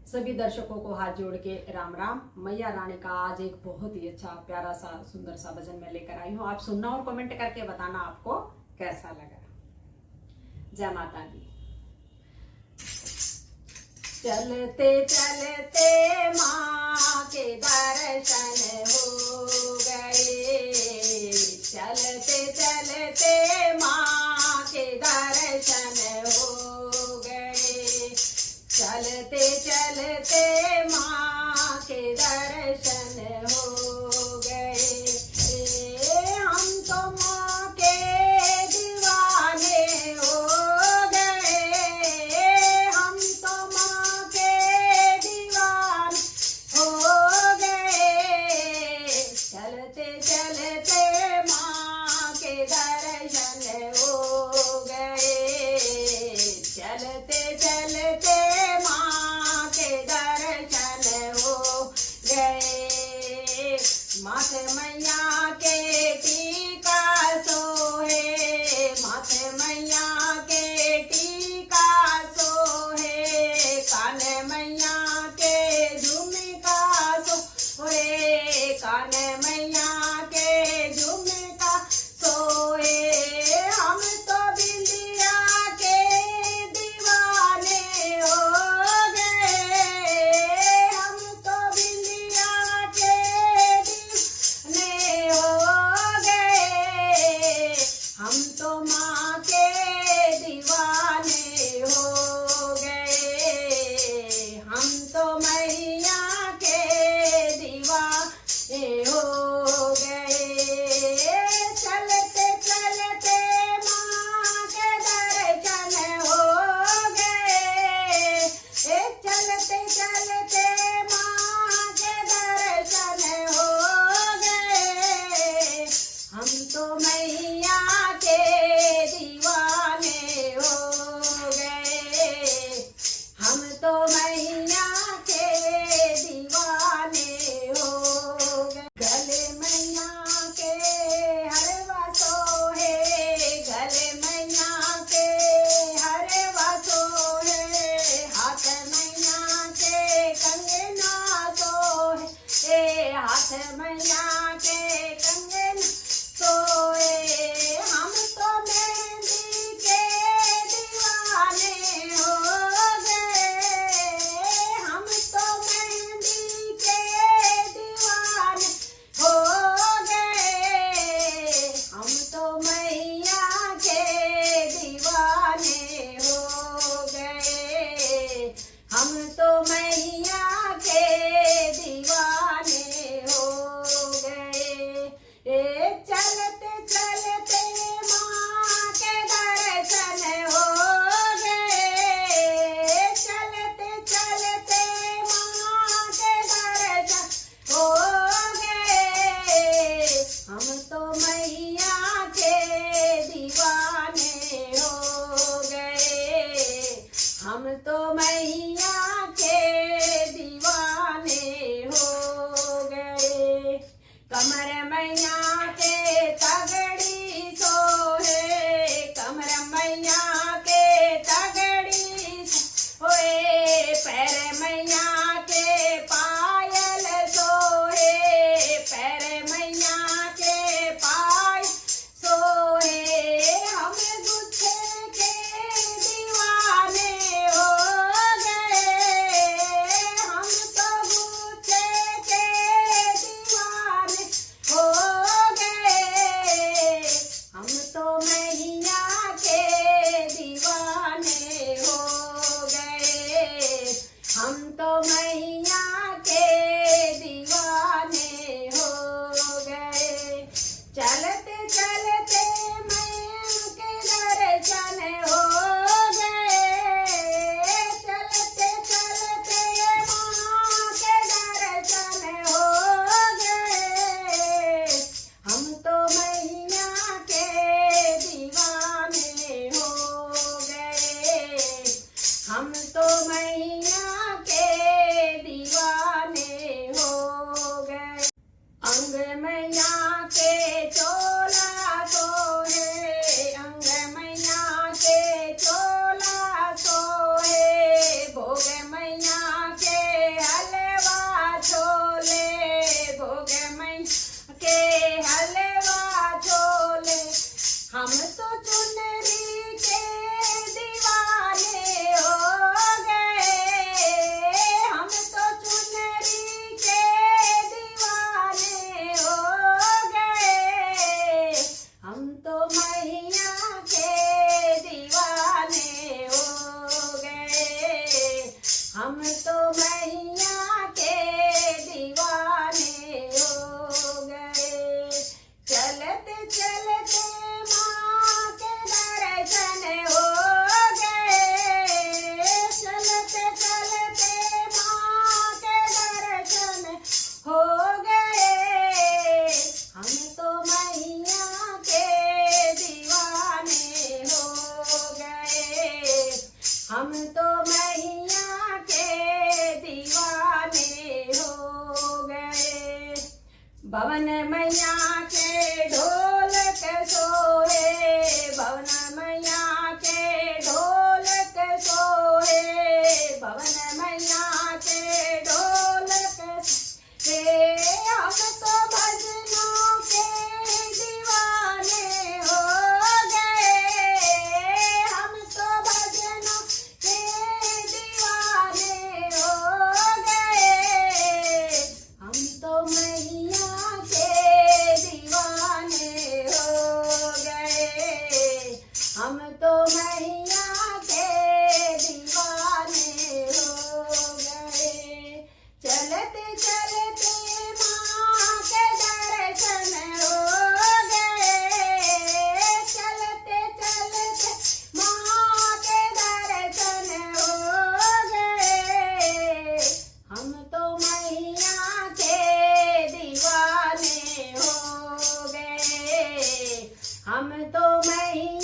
सभी दर्शकों को हाथ जोड़ के राम राम। मैया रानी का आज एक बहुत ही अच्छा प्यारा सा सुंदर सा भजन मैं लेकर आई हूँ। आप सुनना और कमेंट करके बताना आपको कैसा लगा। जय माता दी। चलते चलते माँ के दर्शन हो गए, चलते चलते माँ के दर्शन हो गए, चलते चलते माँ के दर्शन हो गए। हम तो माँ के दीवाने हो गए, हम तो माँ के दीवाने हो गए, चलते चलते माँ के दर्शन हो गए, चलते चलते माँ के दर्शन हो गए। माथे मैया के टीका सोहे, माथे मैया के टीका सोहे, कान मैया के झुमका सोहे, कान मैया के झुमका सोहे। हम तो बिंदिया के दीवाने हो गए, हम तो बिंदिया के दीवाने हो गए, हम तो माँ के दीवाने हो गए, हम तो मैया के दीवाने हो गए। चलते चलते माँ के दर्शन हो गए, चलते चलते माँ के दर्शन हो गए, हम तो मैया के दीवाने हो गए, हम तो मैया के दीवाने हो गए। गले मैया के हरवा सोहे, गले मैया के हरवा सोहे, हाथ मैया के कंगना सोहे, हाथ मैया के कंगना सोए। हम तो मेहंदी के दीवाने हो गए, हम तो मेहंदी के दीवाने हो गए, हम तो मैया के दीवाने हो गए, हम तो मैया के दीवाने हो गए। चलते चलते माँ के दर्शन हो गए, चलते चलते माँ के दर्शन हो गए, हम तो मैया के दीवाने हो गए, हम तो मैया के दीवाने हो गए। कमर मैया के तगड़ी सोहे, कमर मैया के तगड़ी सोहे, पैर मैया के पायल सोहे, पैर मैया के पायल सोहे। हम गुच्छे के दीवाने हो गए, हम तो गुच्छे के दीवाने हो गए, हम तो मैया के दीवाने हो गए, हम तो मैया के दीवाने हो गए। चलते चलते मैया के दर्शन हो गए, चलते चलते माँ के दर्शन हो गए, हम तो मैया के दीवाने हो गए, हम तो मैया के तो मैया के दीवाने हो गए। चलते चलते माँ के दर्शन हो गए। चलते चलते माँ के दर्शन हो गए। हम तो मैया के दीवाने हो गए। हम तो मैया के दीवाने हो गए। भवन मैया के ढोलक सोए। भवन मैया के ढोलक सोए। भवन मैया के ढोलक सोए। हम तो भजनों के दीवाने हो गए। हम तो भजनों के दीवाने हो गए। हम तो मैया के दीवाने हो गए। हम तो मैया के दीवाने हो गए। चलते चलते माँ के दर्शन हो गए। चलते चलते माँ के दर्शन हो गए। हम तो मैया के दीवाने हो गए। हम तो मैया